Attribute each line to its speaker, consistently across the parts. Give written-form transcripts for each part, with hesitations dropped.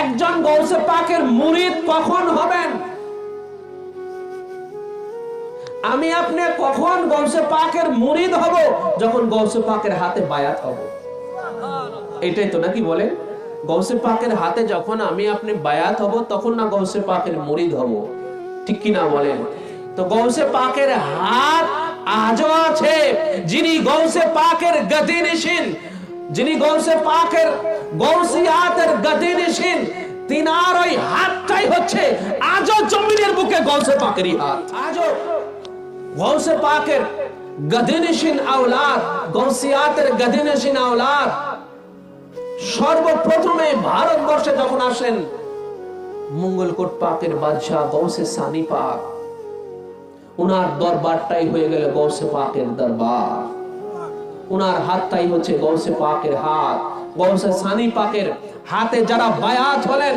Speaker 1: একজন গৌসে পাকের মুরিদ কখন হবেন? আমি আপনি কখন গৌসে পাকের মুরিদ হব? যখন গৌসে পাকের হাতে বায়াত হব। এটাই তো নাকি বলেন? গৌসে পাকের হাতে যখন আমি আপনি বায়াত হব তখন না গৌসে পাকের মুরিদ হব, ঠিক কি না বলেন? তো গৌসে পাকের হাত আজও আছে। যিনি গৌসে পাকের গদিনশীন, যিনি গৌসে পাকের গৌসিয়াতের গদিনশীন, তিনার ওই হাতটাই হচ্ছে আজও জমিনের বুকে গৌসে পাকেরই হাত। আজও গৌসে পাকের গদিনশীন আওলাদ, গৌসিয়াতের গদিনশীন আওলাদ সর্বপ্রথমে ভারতবর্ষে যখন আসেন মঙ্গলকোট পাকের বাদশাহ গৌসে সানি পাক, উনার দরবারটাই হয়ে গেল গৌসে পাকের দরবার। উনার হাতটাই হচ্ছে গৌসে পাকের হাত। গৌসে সানি পাকের হাতে যারা বায়াত হলেন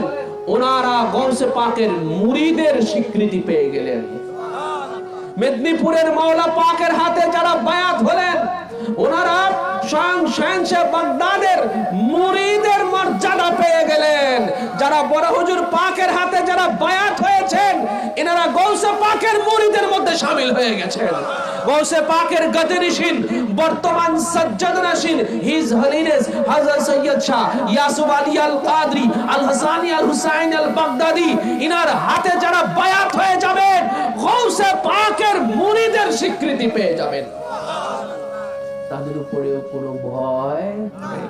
Speaker 1: ওনারা গৌসে পাকের মুরিদের স্বীকৃতি পেয়ে গেলেন। মেদিনীপুরের মাওলা পাকের হাতে যারা বায়াত হলেন ওনারা স্বয়ং শাহজাহান বাগদাদের মুরিদের মর্যাদা পেয়ে গেলেন। যারা বড় হুজুর পাকের হাতে যারা বায়াত হয়েছেন এনারা গৌসে পাকের মুরিদের মধ্যে শামিল হয়ে গেছেন। গৌসে পাকের গদিনশীন বর্তমান সজ্জাদনশীন হিজ হলিনেস হযরত সৈয়দ শাহ ইয়াসুফ আলী আল কাদরি আল হাসানি আল হুসাইন আল বাগদাদি, ইনার হাতে যারা বায়াত হয়ে যাবেন গৌসে পাকের মুরিদের স্বীকৃতি পেয়ে যাবেন। তাদের উপরেও কোনো ভয় নেই।